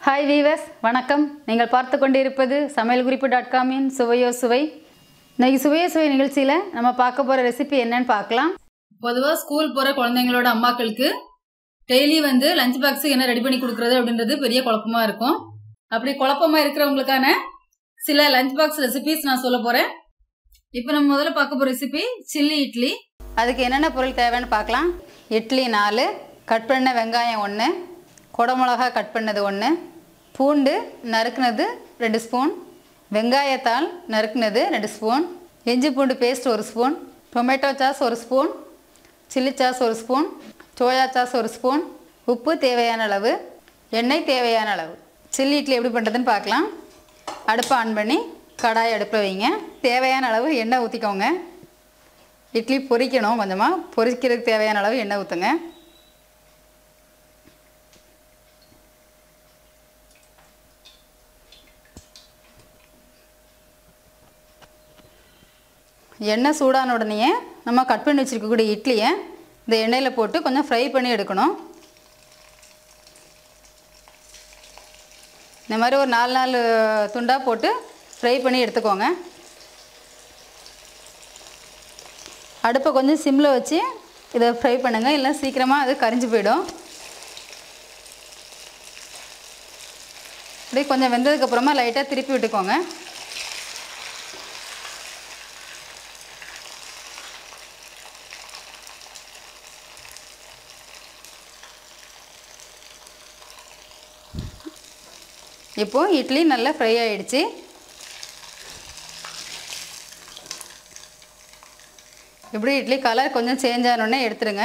Hi viewers, வணக்கம். நீங்கள் பார்த்து கொண்டிருப்பது சமையல்குறிப்பு.com இன் சுவையோ சுவை. இன்னைக்கு சுவையோ சுவை நிகழ்ச்சியில் நம்ம பார்க்க போகிற ரெசிபி என்னன்னு பார்க்கலாம். பொதுவாக ஸ்கூல் போகிற குழந்தைங்களோட அம்மாக்களுக்கு டெய்லி லஞ்ச் பாக்ஸுக்கு என்ன ரெடி பண்ணி கொடுக்குறது அப்படின்றது பெரிய குழப்பமாக இருக்கும். அப்படி குழப்பமாக இருக்கிறவங்களுக்கான சில லஞ்ச் பாக்ஸ் ரெசிபிஸ் நான் சொல்ல போகிறேன். இப்போ நம்ம முதல்ல பார்க்க போகிற ரெசிபி சில்லி இட்லி. அதுக்கு என்னென்ன பொருள் தேவைன்னு பார்க்கலாம். இட்லி 4, கட் பண்ண வெங்காயம் 1, குடமிளகா கட் பண்ணது 1, பூண்டு நறுக்குனது 2 ஸ்பூன், வெங்காயத்தாள் நறுக்குனது 2 ஸ்பூன், இஞ்சி பூண்டு paste 1 spoon, tomato sauce 1 spoon, chilli sauce 1 spoon, soya sauce 1 spoon, உப்பு தேவையான அளவு, எண்ணெய் தேவையான அளவு. சில்லி இட்லி எப்படி பண்ணுறதுன்னு பார்க்கலாம். அடுப்பை ஆன் பண்ணி கடாய் அடுப்பில் வைங்க. தேவையான அளவு எண்ணெய் ஊற்றிக்கோங்க. இட்லி பொரிக்கணும், கொஞ்சமாக பொரிக்கிறதுக்கு தேவையான அளவு எண்ணெய் ஊற்றுங்க. எண்ணெய் சூடான உடனே நம்ம கட் பண்ணி வச்சுருக்கக்கூடிய இட்லியை இந்த எண்ணெயில் போட்டு கொஞ்சம் ஃப்ரை பண்ணி எடுக்கணும். இந்த மாதிரி ஒரு 4 துண்டாக போட்டு ஃப்ரை பண்ணி எடுத்துக்கோங்க. அடுப்பை கொஞ்சம் சிம்மில் வச்சு இதை ஃப்ரை பண்ணுங்கள், இல்லை சீக்கிரமாக அது கரிஞ்சு போயிடும். அப்படியே கொஞ்சம் வெந்ததுக்கப்புறமா லைட்டாக திருப்பி விட்டுக்கோங்க. இப்போது இட்லி நல்லா ஃப்ரை ஆகிடுச்சு. இப்படி இட்லி கலர் கொஞ்சம் சேஞ்ச் ஆனோடனே எடுத்துருங்க.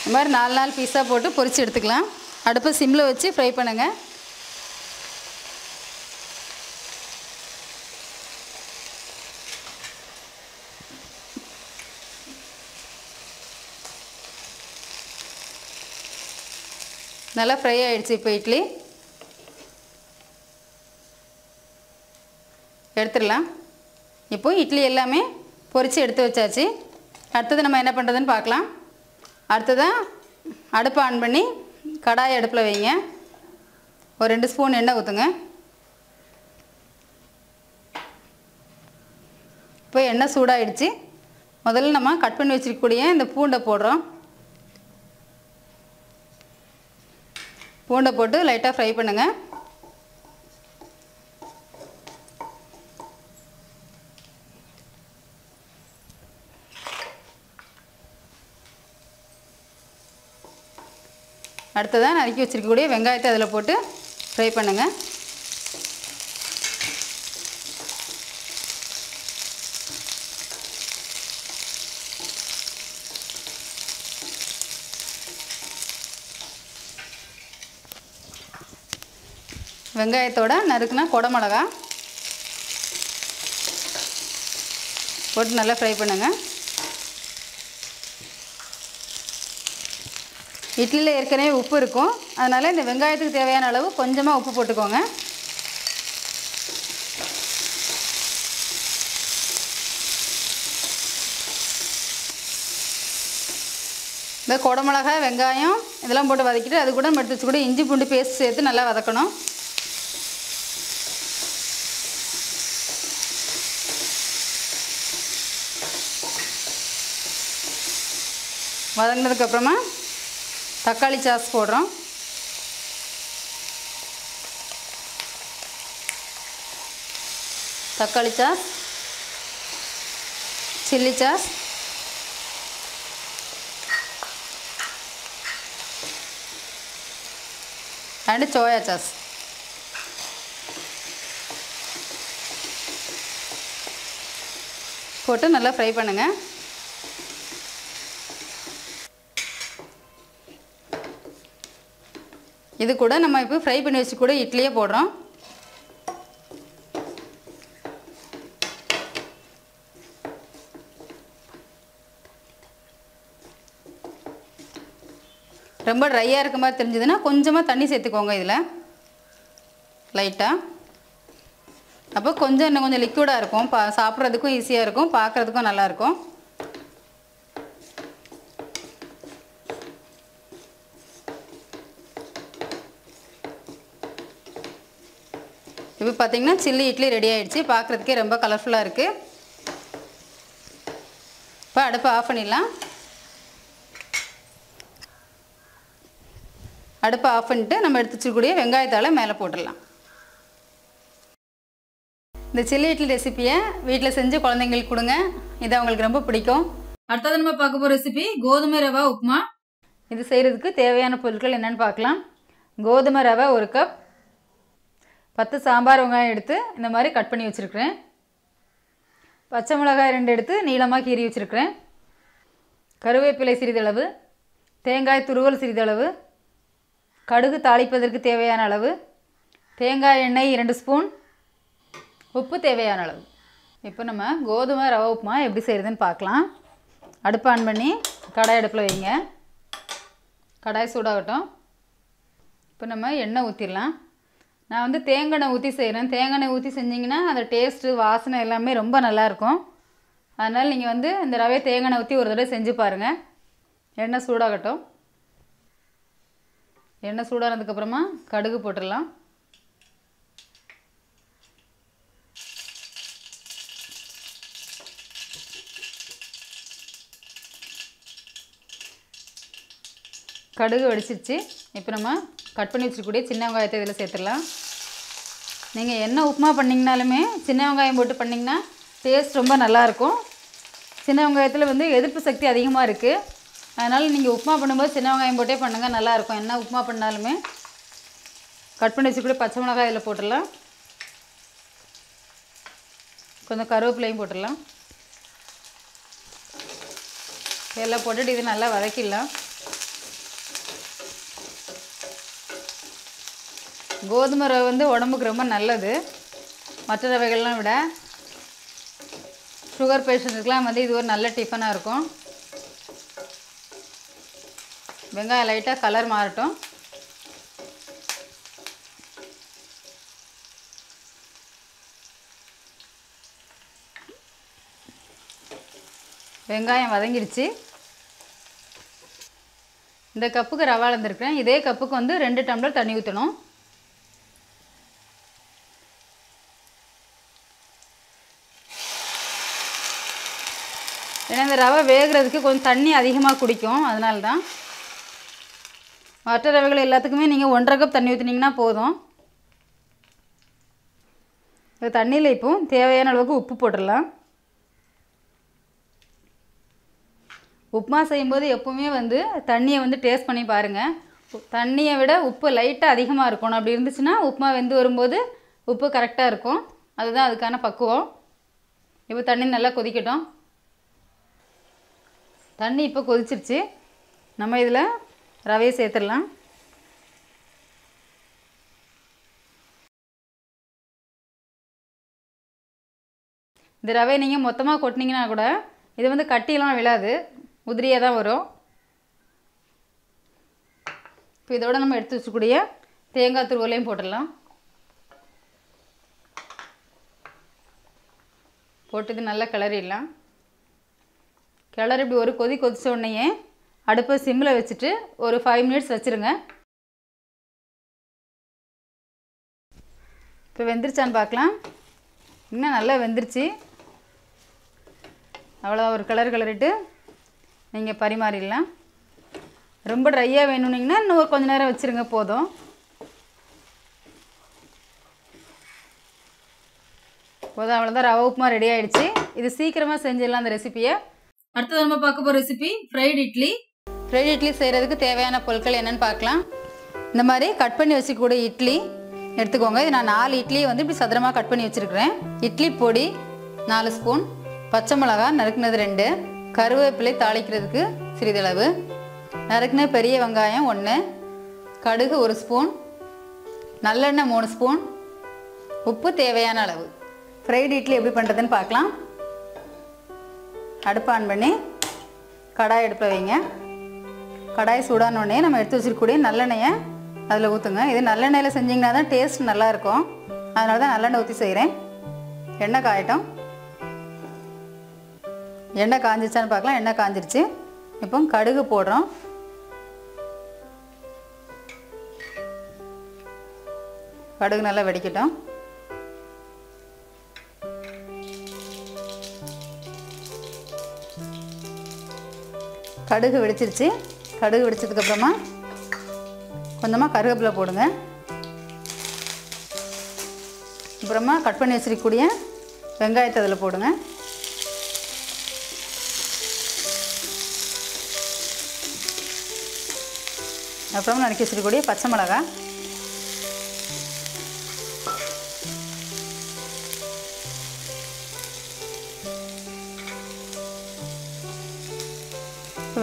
இந்த மாதிரி 4 பீஸாக போட்டு பொரித்து எடுத்துக்கலாம். அடுப்பை சிம்மில் வச்சு ஃப்ரை பண்ணுங்கள். நல்லா ஃப்ரை ஆகிடுச்சு. இப்போ இட்லி எடுத்துடலாம். இப்போது இட்லி எல்லாமே பொரித்து எடுத்து வச்சாச்சு. அடுத்தது நம்ம என்ன பண்ணுறதுன்னு பார்க்கலாம். அடுத்ததாக அடுப்பை ஆன் பண்ணி கடாய் அடுப்பில் வைங்க. ஒரு 2 ஸ்பூன் எண்ணெய் ஊற்றுங்க. இப்போ எண்ணெய் சூடாகிடுச்சு. முதல்ல நம்ம கட் பண்ணி வச்சுருக்கக்கூடிய இந்த பூண்டை போடுறோம். பூண்டை போட்டு லைட்டாக ஃப்ரை பண்ணுங்கள். அடுத்ததாக நறுக்கி வச்சுருக்கக்கூடிய வெங்காயத்தை அதில் போட்டு ஃப்ரை பண்ணுங்கள். வெங்காயத்தோட நறுக்குனா குடமிளகா போட்டு நல்லா ஃப்ரை பண்ணுங்கள். இட்லியில் ஏற்கனவே உப்பு இருக்கும், அதனால் இந்த வெங்காயத்துக்கு தேவையான அளவு கொஞ்சமாக உப்பு போட்டுக்கோங்க. இந்த குடமிளகா வெங்காயம் இதெல்லாம் போட்டு வதக்கிட்டு அது கூட எடுத்து வச்சு கூட இஞ்சி பூண்டு பேஸ்ட் சேர்த்து நல்லா வதக்கணும். வதங்கினதுக்கப்புறமா தக்காளி சாஸ் போடுறோம். தக்காளி sauce, chilli sauce, and soya sauce போட்டு நல்லா ஃப்ரை பண்ணுங்கள். இது கூட நம்ம இப்போ ஃப்ரை பண்ணி வச்சு கூட இட்லியே போடுறோம். ரொம்ப ட்ரையாக இருக்க மாதிரி தெரிஞ்சதுன்னா கொஞ்சமாக தண்ணி சேர்த்துக்கோங்க இதில் லைட்டாக. அப்போ கொஞ்சம் இன்னும் கொஞ்சம் லிக்விடாக இருக்கும், சாப்பிட்றதுக்கும் ஈஸியாக இருக்கும், பார்க்குறதுக்கும் நல்லாயிருக்கும். இப்போ பார்த்தீங்கன்னா சில்லி இட்லி ரெடி ஆகிடுச்சு. பார்க்குறதுக்கே ரொம்ப கலர்ஃபுல்லாக இருக்குது. இப்போ அடுப்பை ஆஃப் பண்ணிடலாம். அடுப்பை ஆஃப் பண்ணிட்டு நம்ம எடுத்து வச்சுக்கூடிய வெங்காயத்தால் மேலே போட்டுடலாம். இந்த சில்லி இட்லி ரெசிப்பியை வீட்டில் செஞ்சு குழந்தைங்களுக்கு கொடுங்க. இது அவங்களுக்கு ரொம்ப பிடிக்கும். அடுத்தது நம்ம பார்க்க போகிற ரெசிபி கோதுமை ரவா உப்புமா. இது செய்கிறதுக்கு தேவையான பொருட்கள் என்னென்னு பார்க்கலாம். கோதுமை ரவை 1 கப், 10 சாம்பார் வெங்காயம் எடுத்து இந்த மாதிரி கட் பண்ணி வச்சுருக்கிறேன். பச்சை மிளகாய் 2 எடுத்து நீளமாக கீறி வச்சுருக்கிறேன். கருவேப்பிலை சிறிதளவு, தேங்காய் துருவல் சிறிதளவு, கடுகு தாளிப்பதற்கு தேவையான அளவு, தேங்காய் எண்ணெய் 2 ஸ்பூன், உப்பு தேவையான அளவு. இப்போ நம்ம கோதுமை ரவை உப்புமா எப்படி செய்கிறதுன்னு பார்க்கலாம். அடுப்பு ஆன் பண்ணி கடாய் அடுப்பில் வைங்க. கடாய் சூடாகட்டும். இப்போ நம்ம எண்ணெய் ஊற்றிடலாம். நான் வந்து தேங்காய் எண்ணெய் ஊற்றி செய்கிறேன். தேங்காய் எண்ணெய் ஊற்றி செஞ்சிங்கன்னா அந்த டேஸ்ட்டு வாசனை எல்லாமே ரொம்ப நல்லாயிருக்கும். அதனால் நீங்கள் வந்து இந்த ரவை தேங்காய் எண்ணெய் ஊற்றி ஒரு தடவை செஞ்சு பாருங்கள். எண்ணெய் சூடாகட்டும். எண்ணெய் சூடானதுக்கப்புறமா கடுகு போட்டுடலாம். கடுகு வெடிச்சிருச்சு. இப்போ நம்ம கட் பண்ணி வச்சுருக்கூடிய சின்ன வெங்காயத்தை இதில் சேர்த்துடலாம். நீங்கள் என்ன உப்புமா பண்ணிங்கனாலுமே சின்ன வெங்காயம் போட்டு பண்ணிங்கன்னா டேஸ்ட் ரொம்ப நல்லாயிருக்கும். சின்ன வெங்காயத்தில் வந்து எதிர்ப்பு சக்தி அதிகமாக இருக்குது. அதனால் நீங்கள் உப்புமா பண்ணும்போது சின்ன வெங்காயம் போட்டே பண்ணுங்கள், நல்லாயிருக்கும். என்ன உப்புமா பண்ணாலுமே. கட் பண்ணி வச்சுக்கூட பச்சை மிளகாய் இதில் போட்டுடலாம். கொஞ்சம் கருவேப்பிலையும் போட்டுடலாம். இதெல்லாம் போட்டுட்டு இது நல்லா வதக்கிடலாம். கோதுமை ரவை வந்து உடம்புக்கு ரொம்ப நல்லது, மற்ற ரவைகள்லாம் விட. சுகர் பேஷண்ட்டுக்கெலாம் வந்து இது ஒரு நல்ல டிஃபனாக இருக்கும். வெங்காயம் லைட்டாக கலர் மாறட்டும். வெங்காயம் வதங்கிடுச்சு. இந்த கப்புக்கு ரவா அளந்துருக்கிறேன். இதே கப்புக்கு வந்து 2 டம்ளர் தண்ணி ஊற்றணும். ஏன்னா இந்த ரவை வேகிறதுக்கு கொஞ்சம் தண்ணி அதிகமாக குடிக்கும், அதனால தான். மற்ற ரவைகள் எல்லாத்துக்குமே நீங்கள் 1.5 கப் தண்ணி ஊற்றினீங்கன்னா போதும். இந்த தண்ணியில் இப்போ தேவையான அளவுக்கு உப்பு போட்டுடலாம். உப்புமா செய்யும்போது எப்போவுமே வந்து தண்ணியை வந்து டேஸ்ட் பண்ணி பாருங்கள். தண்ணியை விட உப்பு லைட்டாக அதிகமாக இருக்கணும். அப்படி இருந்துச்சுன்னா உப்புமா வெந்து வரும்போது உப்பு கரெக்டாக இருக்கும். அதுதான் அதுக்கான பக்குவம். இப்போ தண்ணி நல்லா கொதிக்கட்டும். தண்ணி இப்போ கொதிச்சிருச்சு. நம்ம இதில் ரவையை சேர்த்துடலாம். இந்த ரவையை நீங்கள் மொத்தமாக கொட்டினீங்கன்னா கூட இது வந்து கட்டியெல்லாம் விழாது, உதிரியாக தான் வரும். இப்போ இதோட நம்ம எடுத்து வச்சுக்கூடிய தேங்காய் துருவலையும் போட்டுடலாம். போட்டு இது நல்லா கிளறிடலாம். கிளறி இப்படி ஒரு கொதி கொதிச்ச உடனேயே அடுப்பை சிம்மில் வச்சுட்டு ஒரு 5 மினிட்ஸ் வச்சுருங்க. இப்போ வெந்துருச்சான்னு பார்க்கலாம். இன்னும் நல்லா வெந்துருச்சு. அவ்வளோ ஒரு கிளறிட்டு நீங்கள் பரிமாறிடலாம். ரொம்ப ட்ரையாக வேணும்னிங்கன்னா இன்னும் கொஞ்சம் நேரம் வச்சுருங்க, போதும். அவ்வளோதான், ரவை உப்புமா ரெடி ஆகிடுச்சு. இது சீக்கிரமாக செஞ்சிடலாம் அந்த ரெசிப்பியை. அடுத்தது நம்ம பார்க்க போகிற recipe fried idli. Fried idli செய்கிறதுக்கு தேவையான பொருட்கள் என்னென்னு பார்க்கலாம். இந்த மாதிரி கட் பண்ணி வச்சுக்கூடிய இட்லி எடுத்துக்கோங்க. இது நான் 4 இட்லியை வந்து இப்படி சதுரமாக கட் பண்ணி வச்சுருக்கிறேன். இட்லி பொடி 4 ஸ்பூன், பச்சை மிளகாய் நறுக்குனது 2, கருவேப்பிலை தாளிக்கிறதுக்கு சிறிதளவு, நறுக்குன பெரிய வெங்காயம் 1, கடுகு 1 ஸ்பூன், நல்லெண்ணெய் 3 ஸ்பூன், உப்பு தேவையான அளவு. ஃப்ரைட் இட்லி எப்படி பண்ணுறதுன்னு பார்க்கலாம். அடுப்பு ஆன் பண்ணி கடாய் அடுப்பில் வைங்க. கடாய் சூடானோடனே நம்ம எடுத்து வச்சுருக்கக்கூடிய நல்லெண்ணெயை அதில் ஊற்றுங்க. இது நல்லெண்ணெயில் செஞ்சிங்கன்னா தான் டேஸ்ட் நல்லாயிருக்கும். அதனால தான் நல்லெண்ணெய் ஊற்றி செய்கிறேன். எண்ணெய் காயட்டும். எண்ணெய் காஞ்சிச்சான்னு பார்க்கலாம். எண்ணெய் காஞ்சிருச்சு. இப்போ கடுகு போடுறோம். கடுகு நல்லா வெடிக்கட்டும். கடுகு வெடிச்சிருச்சு. கடுகு வெடிச்சதுக்கப்புறமா கொஞ்சமாக கருவேப்பிலை போடுங்க. அப்புறமா கட் பண்ணி வச்சிருக்கக்கூடிய வெங்காயத்தை அதில் போடுங்க. அப்புறமா நறுக்கி வச்சிருக்கக்கூடிய பச்சை மிளகாய்,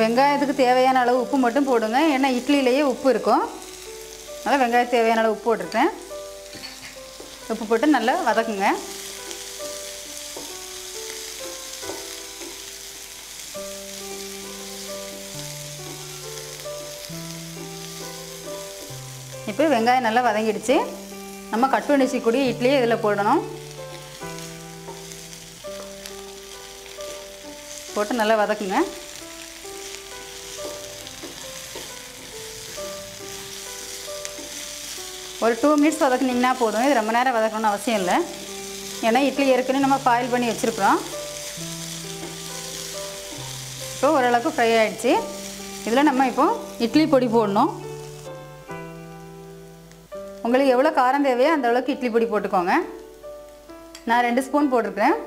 வெங்காயத்துக்கு தேவையான அளவு உப்பு மட்டும் போடுங்க. ஏன்னா இட்லியிலேயே உப்பு இருக்கும். அதனால் வெங்காயத்துக்கு தேவையான அளவு உப்பு போட்டுருக்கேன். உப்பு போட்டு நல்லா வதக்குங்க. இப்போ வெங்காயம் நல்லா வதங்கிடுச்சு. நம்ம கட் பண்ணி வச்சுக்கூடிய இட்லியை இதில் போடணும். போட்டு நல்லா வதக்குங்க. ஒரு 2 மினிட்ஸ் வதக்குனிங்கன்னா போதும். இது ரொம்ப நேரம் வதக்கணும்னு அவசியம் இல்லை. ஏன்னா இட்லி ஏற்கனவே நம்ம பாயில் பண்ணி வச்சுருக்குறோம். இப்போ ஓரளவுக்கு ஃப்ரை ஆகிடுச்சு. இதில் நம்ம இப்போ இட்லி பொடி போடணும். உங்களுக்கு எவ்வளோ காரம் தேவையோ அந்த அளவுக்கு இட்லி பொடி போட்டுக்கோங்க. நான் 2 ஸ்பூன் போட்டிருக்கிறேன்.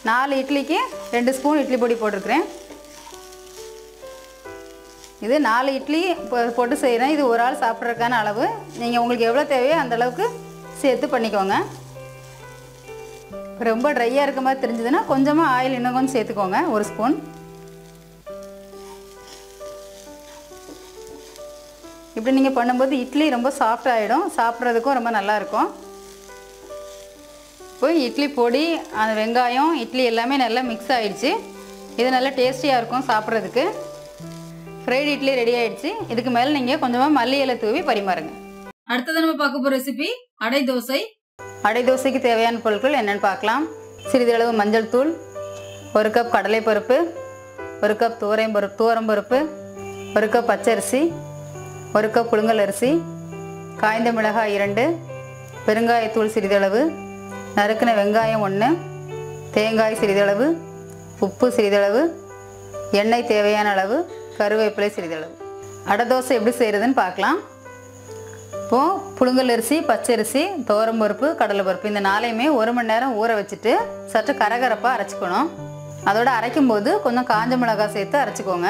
4 இட்லிக்கு 2 ஸ்பூன் இட்லி பொடி போட்டிருக்கிறேன். இது 4 இட்லி போட்டு செய்கிறேன். இது ஒரு ஆள் சாப்பிட்றதுக்கான அளவு. நீங்கள் உங்களுக்கு எவ்வளோ தேவையோ அந்த அளவுக்கு சேர்த்து பண்ணிக்கோங்க. ரொம்ப ட்ரையாக இருக்க மாதிரி தெரிஞ்சதுன்னா கொஞ்சமாக ஆயில் இன்னும் கொஞ்சம் சேர்த்துக்கோங்க, 1 ஸ்பூன். இப்படி நீங்கள் பண்ணும்போது இட்லி ரொம்ப சாஃப்ட் ஆகிடும். சாப்பிட்றதுக்கும் ரொம்ப நல்லாயிருக்கும். இப்போ இட்லி பொடி, அந்த வெங்காயம், இட்லி எல்லாமே நல்லா மிக்ஸ் ஆகிடுச்சு. இது நல்லா டேஸ்டியாக இருக்கும் சாப்பிட்றதுக்கு. ஃப்ரைட் இட்லி ரெடி ஆகிடுச்சு. இதுக்கு மேலே நீங்கள் கொஞ்சமாக மல்லி இலை தூவி பரிமாறுங்க. அடுத்தது நம்ம பார்க்க போகிற ரெசிபி அடை தோசை. அடை தோசைக்கு தேவையான பொருட்கள் என்னென்னு பார்க்கலாம். சிறிதளவு மஞ்சள் தூள், 1 கப் கடலைப்பருப்பு, 1 கப் துவரம்பருப்பு, 1 கப் பச்சரிசி, 1 கப் புழுங்கல் அரிசி, காய்ந்த மிளகாய் 2, பெருங்காயத்தூள் சிறிதளவு, நறுக்கின வெங்காயம் 1, தேங்காய் சிறிதளவு, உப்பு சிறிதளவு, எண்ணெய் தேவையான அளவு, கருவேப்பிலை சிறிதளவு. அடை தோசை எப்படி செய்கிறதுன்னு பார்க்கலாம். இப்போது புழுங்கல் அரிசி, பச்சரிசி, துவரம்பருப்பு, கடலைப்பருப்பு இந்த 4ஐயுமே 1 மணி நேரம் ஊற வச்சுட்டு சற்று கரகரப்பாக அரைச்சிக்கணும். அதோடு அரைக்கும்போது கொஞ்சம் காஞ்ச மிளகாய் சேர்த்து அரைச்சிக்கோங்க.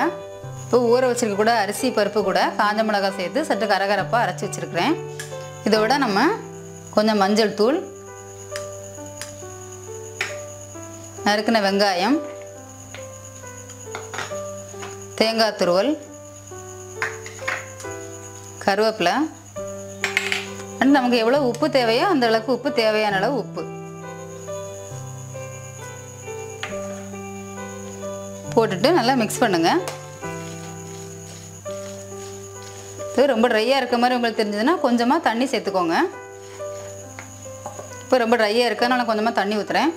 இப்போ ஊற வச்சுருக்க கூட அரிசி பருப்பு கூட காஞ்ச மிளகாய் சேர்த்து சற்று கரகரப்பாக அரைச்சி வச்சுருக்கிறேன். இதோட நம்ம கொஞ்சம் மஞ்சள் தூள், நறுக்கின வெங்காயம், தேங்காய் துருவல், கருவேப்பிலை, அண்ட் நமக்கு எவ்வளோ உப்பு தேவையோ அந்த அளவுக்கு உப்பு, தேவையான அளவு உப்பு போட்டுட்டு நல்லா மிக்ஸ் பண்ணுங்கள். இது ரொம்ப ட்ரையாக இருக்க மாதிரி உங்களுக்கு தெரிஞ்சதுன்னா கொஞ்சமாக தண்ணி சேர்த்துக்கோங்க. இப்போ ரொம்ப ட்ரையாக இருக்கனால கொஞ்சமாக தண்ணி ஊற்றுறேன்.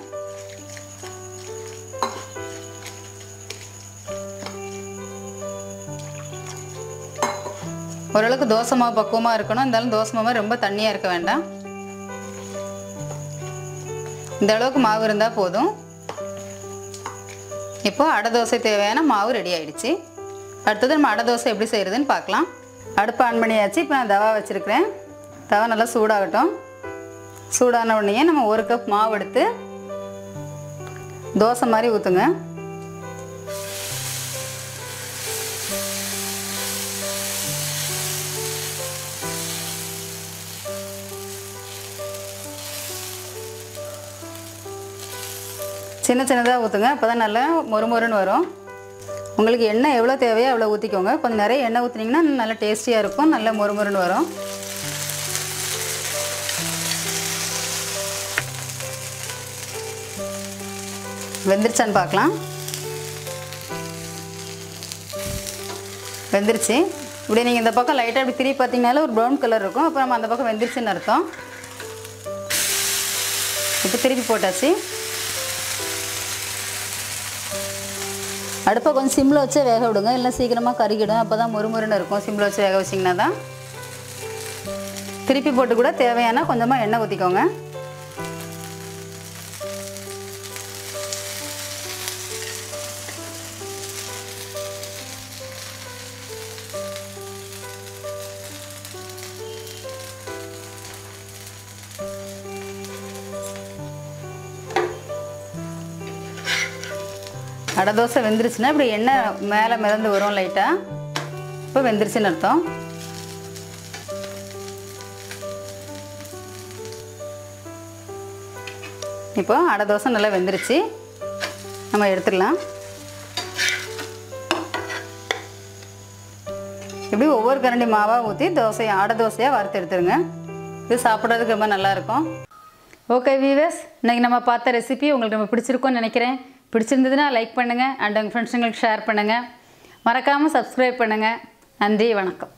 ஓரளவுக்கு தோசை மாவு பக்குவமாக இருக்கணும். இருந்தாலும் தோசை மாவு ரொம்ப தண்ணியாக இருக்க வேண்டாம். இந்த அளவுக்கு மாவு இருந்தால் போதும். இப்போ அடை தோசை தேவையான மாவு ரெடி ஆகிடுச்சு. அடுத்தது நம்ம அடை தோசை எப்படி செய்கிறதுன்னு பார்க்கலாம். அடுப்பு ஆன் பண்ணியாச்சு. இப்போ நான் தவா வச்சுருக்கிறேன். தவா நல்லா சூடாகட்டும். சூடான உடனே நம்ம 1 கப் மாவு எடுத்து தோசை மாதிரி ஊற்றுங்க. சின்னதாக ஊற்றுங்க. அப்போ தான் நல்லா மொறுமொறுன்னு வரும். உங்களுக்கு எண்ணெய் எவ்வளோ தேவையோ அவ்வளோ ஊற்றிக்கோங்க. கொஞ்சம் நிறைய எண்ணெய் ஊற்றினீங்கன்னா நல்லா டேஸ்டியாக இருக்கும், நல்லா மொறுமொறுன்னு வரும். வெந்துருச்சான்னு பார்க்கலாம். வெந்துருச்சு. இப்படி நீங்கள் இந்த பக்கம் லைட்டாக இப்படி திருப்பி பார்த்தீங்கனால ஒரு ப்ரௌன் கலர் இருக்கும். அப்புறம் நம்ம அந்த பக்கம் வெந்துருச்சுன்னு அர்த்தம். இப்போ திருப்பி போட்டாச்சு. அடுப்பை கொஞ்சம் சிம்மில் வச்சே வேக விடுங்க, இல்லை சீக்கிரமாக கருகிடும். அப்போ தான் மொறுமொறுன்னு இருக்கும். சிம்மில் வச்சு வேக வச்சிங்கன்னா தான். திருப்பி போட்டு கூட தேவையான கொஞ்சமாக எண்ணெய் ஊற்றிக்கோங்க. அடை தோசை வெந்துருச்சுன்னா இப்படி எண்ணெய் மேலே மிதந்து வரும் லைட்டாக. இப்போ வெந்துருச்சுன்னு அர்த்தம். இப்போ அடை தோசை நல்லா வெந்துருச்சு, நம்ம எடுத்துடலாம். இப்படி ஒவ்வொரு கரண்டி மாவாக ஊற்றி அடை தோசையாக வறுத்து எடுத்துருங்க. இது சாப்பிட்றதுக்கு ரொம்ப நல்லாயிருக்கும். ஓகே வீவர்ஸ், இன்றைக்கி நம்ம பார்த்த ரெசிபி உங்களுக்கு ரொம்ப பிடிச்சிருக்கும்னு நினைக்கிறேன். பிடிச்சிருந்ததுன்னா லைக் பண்ணுங்கள் அண்ட் உங்கள் ஃப்ரெண்ட்ஸுங்களுக்கு ஷேர் பண்ணுங்கள். மறக்காமல் சப்ஸ்கிரைப் பண்ணுங்கள். நன்றி, வணக்கம்.